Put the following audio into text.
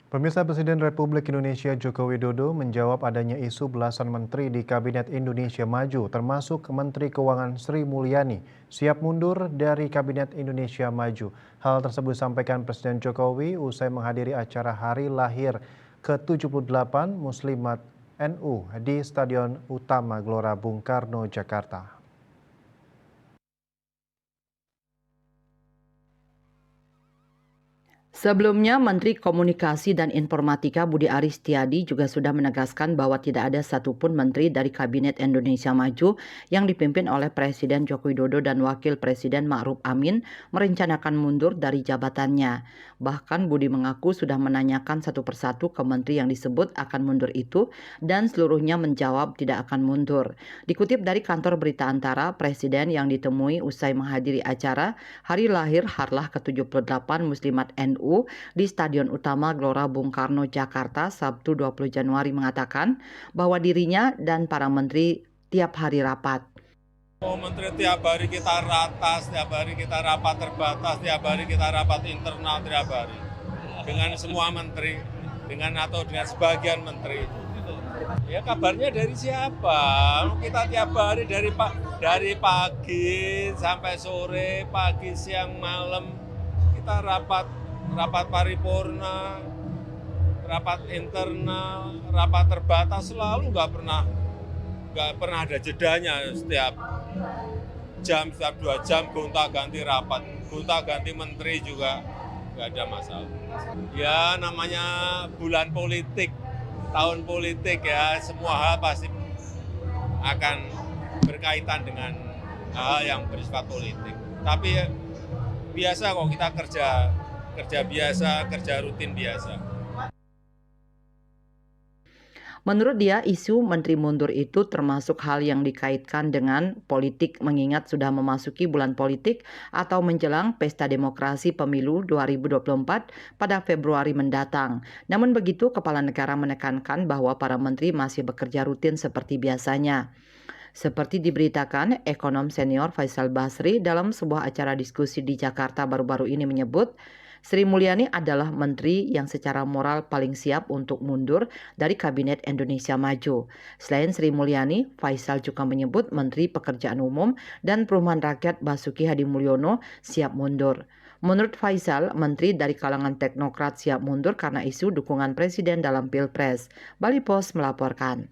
Pemirsa Presiden Republik Indonesia Joko Widodo menjawab adanya isu belasan menteri di Kabinet Indonesia Maju, termasuk Menteri Keuangan Sri Mulyani, siap mundur dari Kabinet Indonesia Maju. Hal tersebut disampaikan Presiden Jokowi usai menghadiri acara Hari Lahir ke-78 Muslimat NU di Stadion Utama Gelora Bung Karno, Jakarta. Sebelumnya, Menteri Komunikasi dan Informatika Budi Aris Setiadi juga sudah menegaskan bahwa tidak ada satupun menteri dari Kabinet Indonesia Maju yang dipimpin oleh Presiden Joko Widodo dan Wakil Presiden Ma'ruf Amin merencanakan mundur dari jabatannya. Bahkan Budi mengaku sudah menanyakan satu persatu ke menteri yang disebut akan mundur itu dan seluruhnya menjawab tidak akan mundur. Dikutip dari kantor berita Antara, Presiden yang ditemui usai menghadiri acara Hari Lahir Harlah ke-78 Muslimat NU di Stadion Utama Gelora Bung Karno, Jakarta, Sabtu 20 Januari mengatakan bahwa dirinya dan para menteri tiap hari rapat. Menteri tiap hari kita ratas, tiap hari kita rapat terbatas, tiap hari kita rapat internal tiap hari. Dengan semua menteri, dengan sebagian menteri. Ya kabarnya dari siapa? Kita tiap hari dari pagi sampai sore, pagi, siang, malam kita rapat paripurna, rapat internal, rapat terbatas selalu nggak pernah ada jedanya setiap jam, setiap 2 jam gonta-ganti rapat, gonta-ganti menteri juga nggak ada masalah. Ya namanya bulan politik, tahun politik ya, semua hal pasti akan berkaitan dengan hal yang bersifat politik. Tapi ya, biasa kok kita kerja biasa, kerja rutin biasa. Menurut dia, isu menteri mundur itu termasuk hal yang dikaitkan dengan politik mengingat sudah memasuki bulan politik atau menjelang pesta demokrasi pemilu 2024 pada Februari mendatang. Namun begitu, Kepala Negara menekankan bahwa para menteri masih bekerja rutin seperti biasanya. Seperti diberitakan, ekonom senior Faisal Basri dalam sebuah acara diskusi di Jakarta baru-baru ini menyebut, Sri Mulyani adalah menteri yang secara moral paling siap untuk mundur dari Kabinet Indonesia Maju. Selain Sri Mulyani, Faisal juga menyebut Menteri Pekerjaan Umum dan Perumahan Rakyat Basuki Hadimulyono siap mundur. Menurut Faisal, menteri dari kalangan teknokrat siap mundur karena isu dukungan presiden dalam Pilpres. Bali Post melaporkan.